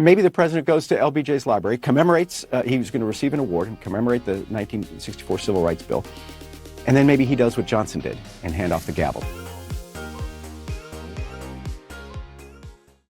Maybe the president goes to LBJ's library, commemorates, he was going to receive an award and commemorate the 1964 Civil Rights Bill, and then maybe he does what Johnson did and hand off the gavel.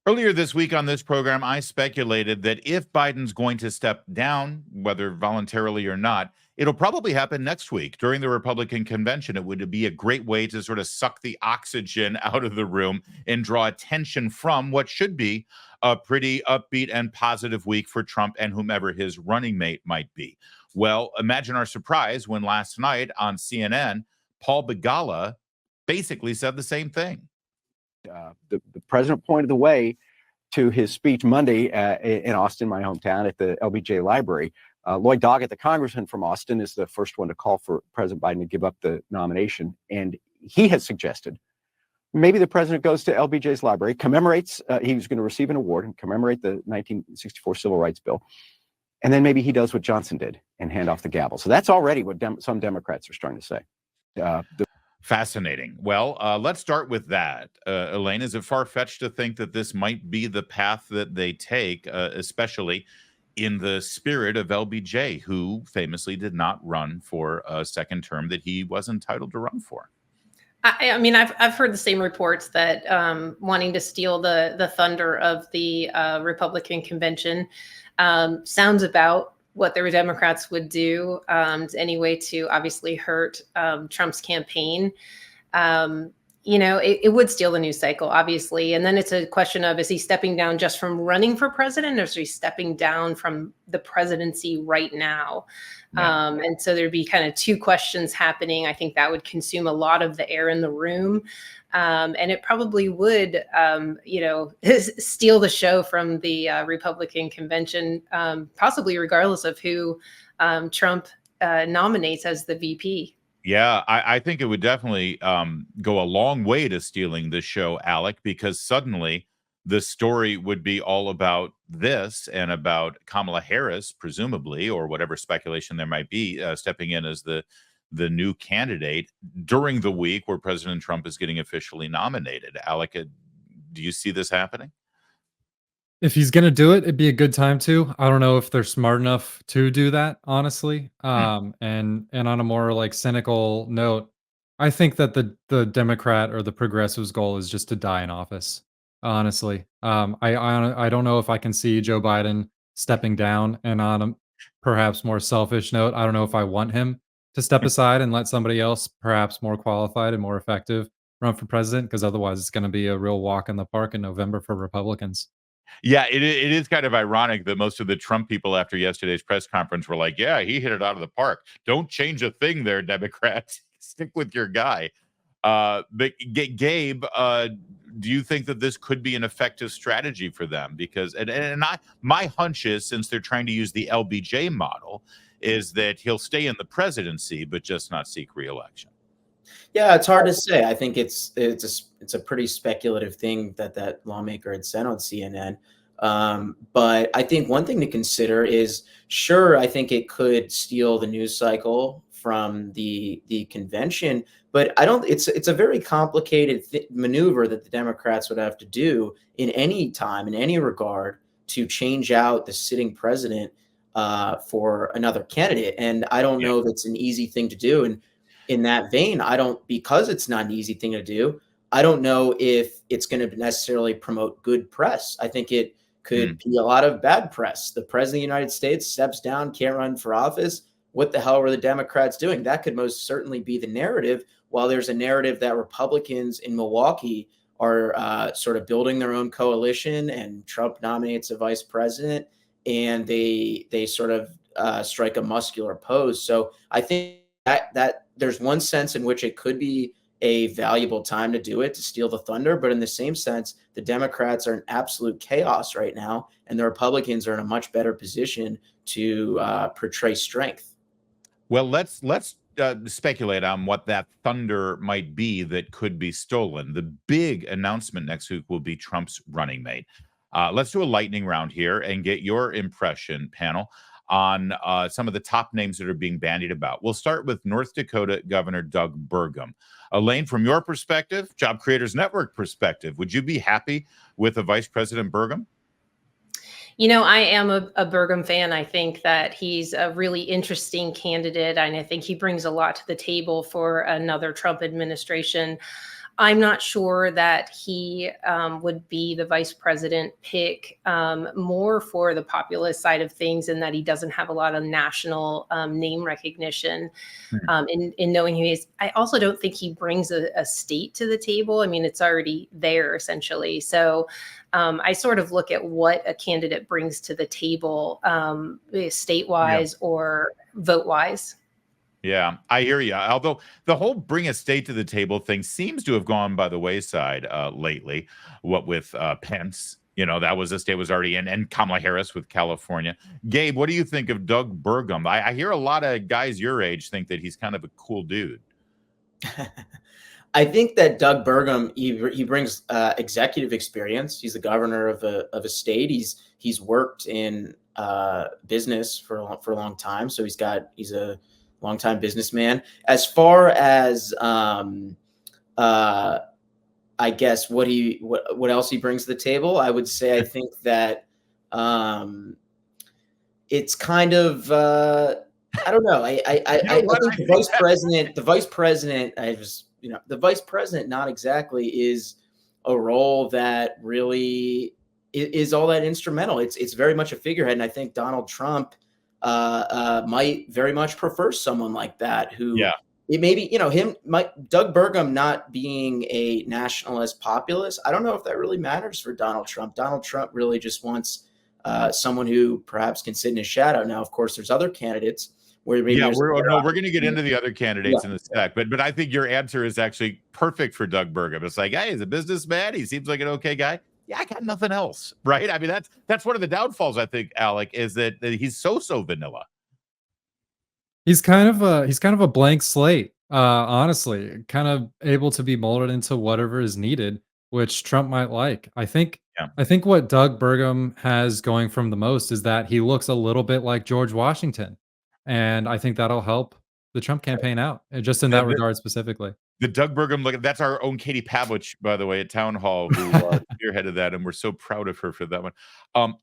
Earlier this week on this program, I speculated that if Biden's going to step down, whether voluntarily or not, it'll probably happen next week during the Republican convention. It would be a great way to sort of suck the oxygen out of the room and draw attention from what should be a pretty upbeat and positive week for Trump and whomever his running mate might be. Well, imagine our surprise when last night on CNN, Paul Begala basically said the same thing. The president pointed the way to his speech Monday in Austin, my hometown, at the LBJ Library. Lloyd Doggett, the congressman from Austin, is the first one to call for President Biden to give up the nomination. And he has suggested maybe the president goes to LBJ's library, commemorates, he was going to receive an award and commemorate the 1964 Civil Rights Bill. And then maybe he does what Johnson did and hand off the gavel. So that's already what some Democrats are starting to say. Fascinating. Well, let's start with that. Elaine, is it far-fetched to think that this might be the path that they take, especially in the spirit of LBJ, who famously did not run for a second term that he was entitled to run for? I mean, I've heard the same reports that wanting to steal the thunder of the Republican convention sounds about what the Democrats would do anyway to obviously hurt Trump's campaign. It would steal the news cycle, obviously. And then it's a question of, is he stepping down just from running for president, or is he stepping down from the presidency right now? Yeah. And so there'd be kind of two questions happening. I think that would consume a lot of the air in the room. And it probably would, steal the show from the Republican convention, possibly regardless of who Trump nominates as the VP. Yeah, I think it would definitely go a long way to stealing the show, Alec, because suddenly the story would be all about this and about Kamala Harris, presumably, or whatever speculation there might be, stepping in as the new candidate during the week where President Trump is getting officially nominated. Alec, do you see this happening? If he's going to do it, it'd be a good time to. I don't know if they're smart enough to do that, honestly. And on a more like cynical note, I think that the Democrat or the progressives' goal is just to die in office. Honestly, I don't know if I can see Joe Biden stepping down. And on a perhaps more selfish note, I don't know if I want him to step aside and let somebody else, perhaps more qualified and more effective, run for president, because otherwise it's going to be a real walk in the park in November for Republicans. Yeah, it is kind of ironic that most of the Trump people after yesterday's press conference were like, yeah, he hit it out of the park. Don't change a thing there, Democrats. Stick with your guy. But Gabe, do you think that this could be an effective strategy for them? Because my hunch is, since they're trying to use the LBJ model, is that he'll stay in the presidency, but just not seek re-election. Yeah, it's hard to say. I think it's a pretty speculative thing that lawmaker had said on CNN. But I think one thing to consider is, sure, I think it could steal the news cycle from the convention, but I don't. It's a very complicated maneuver that the Democrats would have to do in any time, in any regard, to change out the sitting president for another candidate. And I don't know if it's an easy thing to do. And in that vein, because it's not an easy thing to do, I don't know if it's going to necessarily promote good press. I think it could be a lot of bad press. The president of the United States steps down, can't run for office. What the hell were the Democrats doing? That could most certainly be the narrative, while there's a narrative that Republicans in Milwaukee are sort of building their own coalition, and Trump nominates a vice president, and they sort of strike a muscular pose. So I think that there's one sense in which it could be a valuable time to do it, to steal the thunder. But in the same sense, the Democrats are in absolute chaos right now, and the Republicans are in a much better position to portray strength. Well, let's speculate on what that thunder might be that could be stolen. The big announcement next week will be Trump's running mate. Let's do a lightning round here and get your impression, panel, on some of the top names that are being bandied about. We'll start with North Dakota Governor Doug Burgum. Elaine, from your perspective, Job Creators Network perspective, would you be happy with a Vice President Burgum? I am a Burgum fan. I think that he's a really interesting candidate, and I think he brings a lot to the table for another Trump administration. I'm not sure that he would be the vice president pick, more for the populist side of things, and that he doesn't have a lot of national name recognition in knowing who he is. I also don't think he brings a state to the table. I mean, it's already there essentially. So I sort of look at what a candidate brings to the table, statewise or vote-wise. Yeah, I hear you. Although the whole bring a state to the table thing seems to have gone by the wayside lately. What with Pence, that was a state was already in, and Kamala Harris with California. Gabe, what do you think of Doug Burgum? I hear a lot of guys your age think that he's kind of a cool dude. I think that Doug Burgum, he brings executive experience. He's the governor of a state. He's worked in business for a long time, so he's a longtime businessman. As far as I guess what else he brings to the table, I would say I think that it's kind of I don't know. I think the vice president not exactly is a role that really is all that instrumental. It's very much a figurehead, and I think Donald Trump might very much prefer someone like that who it maybe, Doug Burgum not being a nationalist populist. I don't know if that really matters for Donald Trump. Donald Trump really just wants someone who perhaps can sit in his shadow. Now, of course, there's other candidates where maybe we're going to get into the other candidates in a sec, but I think your answer is actually perfect for Doug Burgum. It's like, hey, he's a businessman. He seems like an okay guy. Yeah, I got nothing else, right? I mean, that's one of the downfalls, I think, Alec, is that he's so vanilla. He's kind of a blank slate, honestly, kind of able to be molded into whatever is needed, which Trump might like. I think what Doug Burgum has going from the most is that he looks a little bit like George Washington, and I think that'll help the Trump campaign out, just in that regard specifically. The Doug Burgum look, that's our own Katie Pavlich, by the way, at Town Hall, who spearheaded that, and we're so proud of her for that one.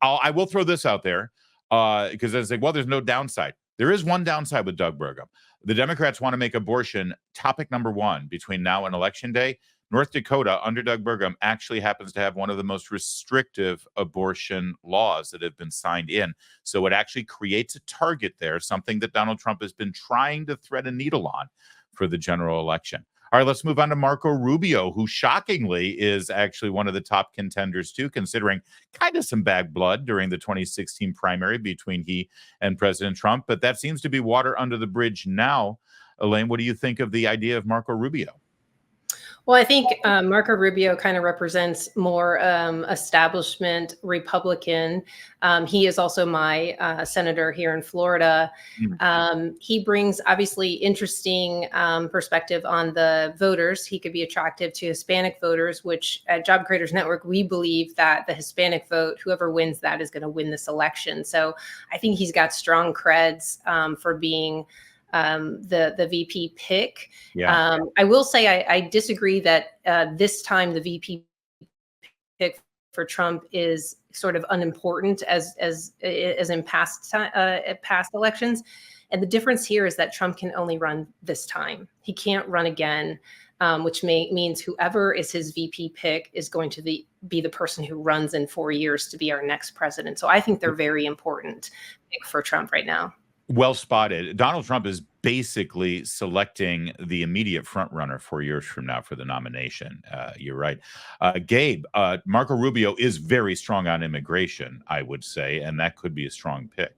I will throw this out there because I say, well, there's no downside. There is one downside with Doug Burgum. The Democrats want to make abortion topic number one between now and Election Day. North Dakota, under Doug Burgum, actually happens to have one of the most restrictive abortion laws that have been signed in. So it actually creates a target there, something that Donald Trump has been trying to thread a needle on for the general election. All right, let's move on to Marco Rubio, who shockingly is actually one of the top contenders too, considering kind of some bad blood during the 2016 primary between he and President Trump. But that seems to be water under the bridge now. Elaine, what do you think of the idea of Marco Rubio? Well, I think Marco Rubio kind of represents more establishment Republican. He is also my senator here in Florida. He brings obviously interesting perspective on the voters. He could be attractive to Hispanic voters, which at Job Creators Network, we believe that the Hispanic vote, whoever wins that is going to win this election. So I think he's got strong creds for being the VP pick. I will say I disagree that this time the VP pick for Trump is sort of unimportant as in past elections. And the difference here is that Trump can only run this time. He can't run again, which means whoever is his VP pick is going to be the person who runs in 4 years to be our next president. So I think they're very important pick for Trump right now. Well spotted. Donald Trump is basically selecting the immediate front runner 4 years from now for the nomination. You're right. Gabe, Marco Rubio is very strong on immigration, I would say, and that could be a strong pick.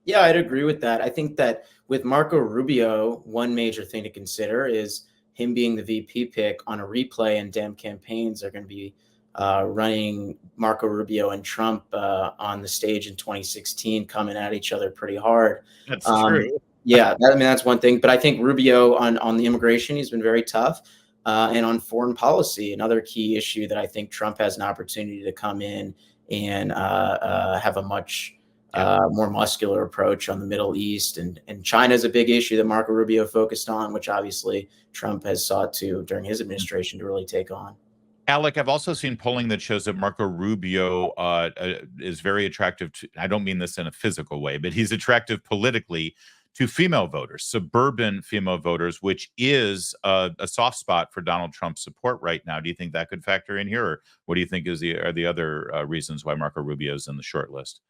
Yeah, I'd agree with that. I think that with Marco Rubio, one major thing to consider is him being the VP pick on a replay, and Dem campaigns are going to be running Marco Rubio and Trump on the stage in 2016, coming at each other pretty hard. That's true. Yeah, that's one thing. But I think Rubio on the immigration, he's been very tough. And on foreign policy, another key issue that I think Trump has an opportunity to come in and have a much more muscular approach on the Middle East. And China is a big issue that Marco Rubio focused on, which obviously Trump has sought to, during his administration, to really take on. Alec, I've also seen polling that shows that Marco Rubio is very attractive to, I don't mean this in a physical way, but he's attractive politically to female voters, suburban female voters, which is a soft spot for Donald Trump's support right now. Do you think that could factor in here? Or what do you think are the other reasons why Marco Rubio is in the short list?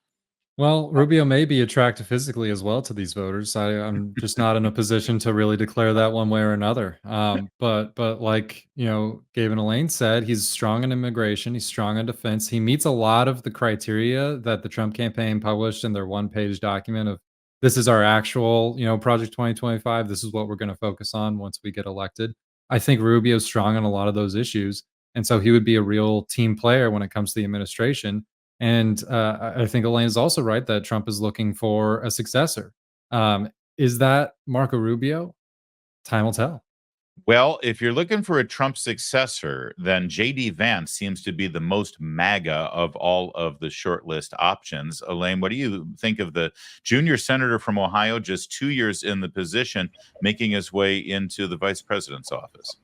Well, Rubio may be attractive physically as well to these voters. I'm just not in a position to really declare that one way or another. But like Gabe and Elaine said, he's strong in immigration. He's strong on defense. He meets a lot of the criteria that the Trump campaign published in their one-page document of this is our actual Project 2025. This is what we're going to focus on once we get elected. I think Rubio's strong on a lot of those issues, and so he would be a real team player when it comes to the administration. And I think Elaine is also right that Trump is looking for a successor. Is that Marco Rubio? Time will tell. Well, if you're looking for a Trump successor, then J.D. Vance seems to be the most MAGA of all of the shortlist options. Elaine, what do you think of the junior senator from Ohio, just 2 years in the position, making his way into the vice president's office?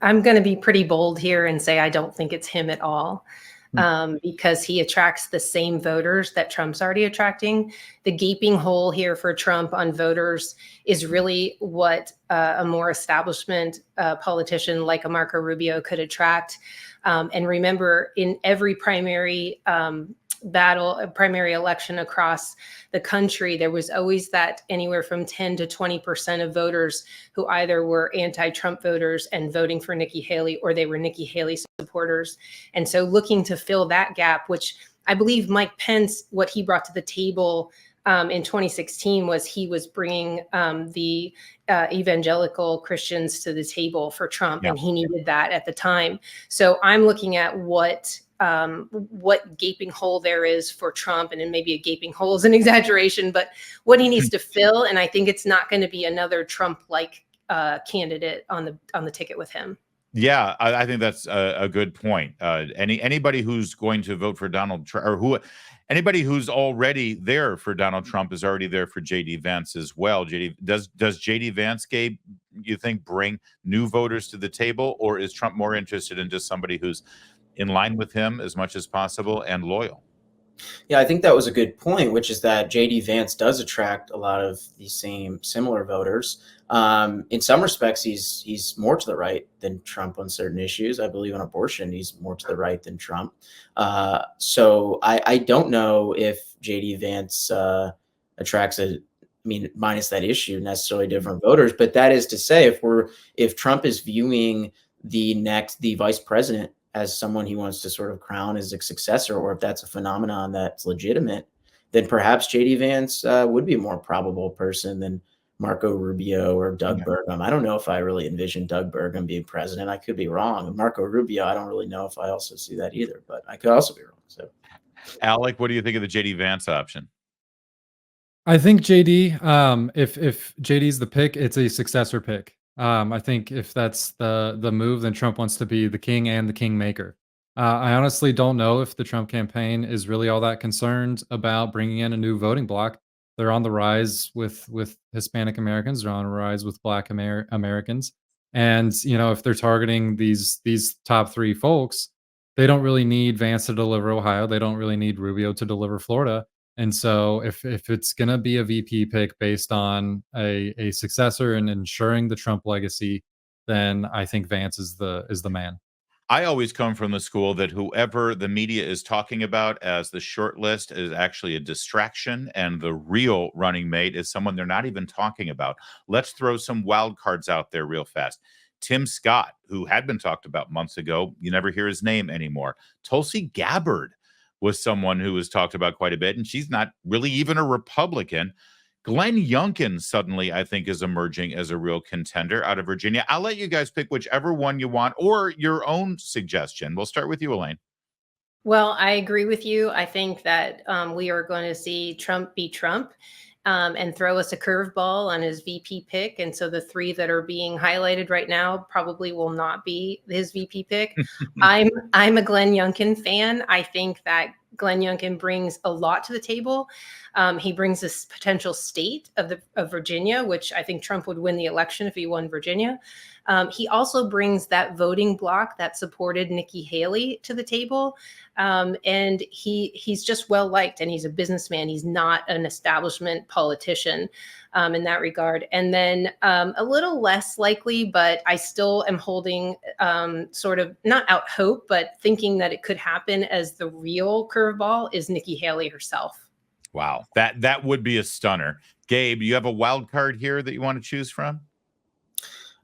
I'm going to be pretty bold here and say I don't think it's him at all. Because he attracts the same voters that Trump's already attracting. The gaping hole here for Trump on voters is really what a more establishment politician like a Marco Rubio could attract. And remember, in every primary primary election across the country, there was always that anywhere from 10 to 20% of voters who either were anti-Trump voters and voting for Nikki Haley, or they were Nikki Haley supporters. And so looking to fill that gap, which I believe Mike Pence, what he brought to the table in 2016 was he was bringing the evangelical Christians to the table for Trump, and he needed that at the time. So I'm looking at what gaping hole there is for Trump, and then maybe a gaping hole is an exaggeration, but what he needs to fill. And I think it's not going to be another Trump-like candidate on the ticket with him. Yeah, I think that's a good point. Anybody who's going to vote for Donald Trump, or anybody who's already there for Donald Trump is already there for J.D. Vance as well. Does J.D. Vance, Gabe, you think, bring new voters to the table, or is Trump more interested in just somebody who's in line with him as much as possible and loyal? Yeah, I think that was a good point, which is that J.D. Vance does attract a lot of these same similar voters. In some respects, he's more to the right than Trump on certain issues. I believe on abortion, he's more to the right than Trump. So I don't know if J.D. Vance attracts minus that issue, necessarily different voters. But that is to say, if Trump is viewing the vice president as someone he wants to sort of crown as a successor, or if that's a phenomenon that's legitimate, then perhaps J.D. Vance would be a more probable person than Marco Rubio or Doug Burgum. I don't know if I really envision Doug Burgum being president. I could be wrong. Marco Rubio, I don't really know if I also see that either, but I could also be wrong. So, Alec, what do you think of the J.D. Vance option? I think JD, if JD's the pick, it's a successor pick. I think if that's the move, then Trump wants to be the king and the kingmaker. I honestly don't know if the Trump campaign is really all that concerned about bringing in a new voting bloc. They're on the rise with Hispanic Americans. They're on the rise with Black Americans. And if they're targeting these top three folks, they don't really need Vance to deliver Ohio. They don't really need Rubio to deliver Florida. And so if it's going to be a VP pick based on a successor and ensuring the Trump legacy, then I think Vance is the man. I always come from the school that whoever the media is talking about as the short list is actually a distraction, and the real running mate is someone they're not even talking about. Let's throw some wild cards out there real fast. Tim Scott, who had been talked about months ago, you never hear his name anymore. Tulsi Gabbard was someone who was talked about quite a bit, and she's not really even a Republican. Glenn Youngkin suddenly, I think, is emerging as a real contender out of Virginia. I'll let you guys pick whichever one you want, or your own suggestion. We'll start with you, Elaine. Well, I agree with you. I think that we are going to see Trump be Trump and throw us a curveball on his VP pick. And so the three that are being highlighted right now probably will not be his VP pick. I'm a Glenn Youngkin fan. I think that Glenn Youngkin brings a lot to the table. He brings this potential state of Virginia, which I think Trump would win the election if he won Virginia. He also brings that voting bloc that supported Nikki Haley to the table. And he's just well liked, and he's a businessman. He's not an establishment politician in that regard. And then a little less likely, but I still am holding sort of not out hope, but thinking that it could happen as the real curveball is Nikki Haley herself. Wow, that would be a stunner. Gabe, you have a wild card here that you want to choose from?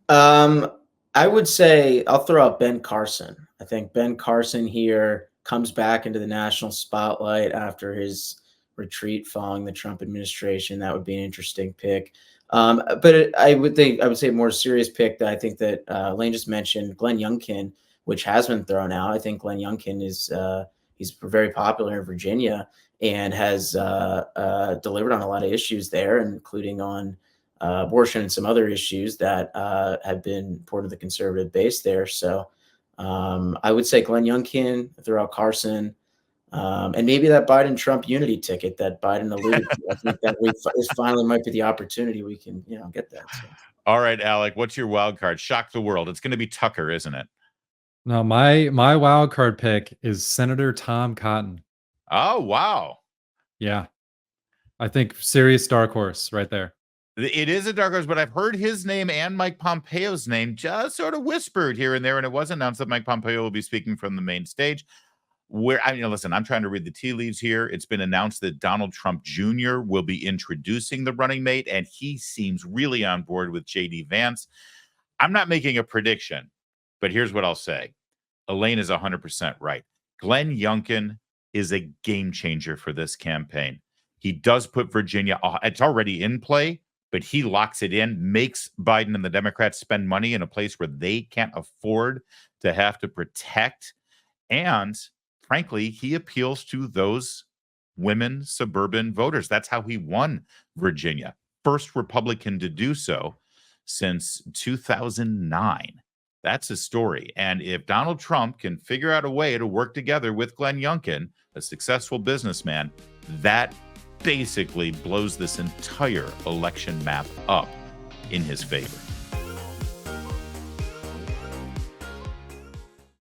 I would say I'll throw out Ben Carson. I think Ben Carson here comes back into the national spotlight after his retreat following the Trump administration. That would be an interesting pick. But I would say a more serious pick that I think that Lane just mentioned, Glenn Youngkin, which has been thrown out. I think Glenn Youngkin is he's very popular in Virginia and has delivered on a lot of issues there, including on abortion and some other issues that have been important to the conservative base there. So I would say Glenn Youngkin, throw out Carson, and maybe that Biden-Trump unity ticket that Biden alluded to. I think that this finally might be the opportunity we can, get that. So. All right, Alec, what's your wild card? Shock the world. It's going to be Tucker, isn't it? No, my wild card pick is Senator Tom Cotton. Oh, wow. Yeah. I think serious dark horse right there. It is a dark horse, but I've heard his name and Mike Pompeo's name just sort of whispered here and there, and it was announced that Mike Pompeo will be speaking from the main stage. Listen, I'm trying to read the tea leaves here. It's been announced that Donald Trump Jr. will be introducing the running mate, and he seems really on board with J.D. Vance. I'm not making a prediction, but here's what I'll say. Elaine is 100% right. Glenn Youngkin is a game changer for this campaign. He does put Virginia, it's already in play, but he locks it in, makes Biden and the Democrats spend money in a place where they can't afford to have to protect. And frankly, he appeals to those women suburban voters. That's how he won Virginia. First Republican to do so since 2009. That's his story. And if Donald Trump can figure out a way to work together with Glenn Youngkin, a successful businessman, that basically blows this entire election map up in his favor.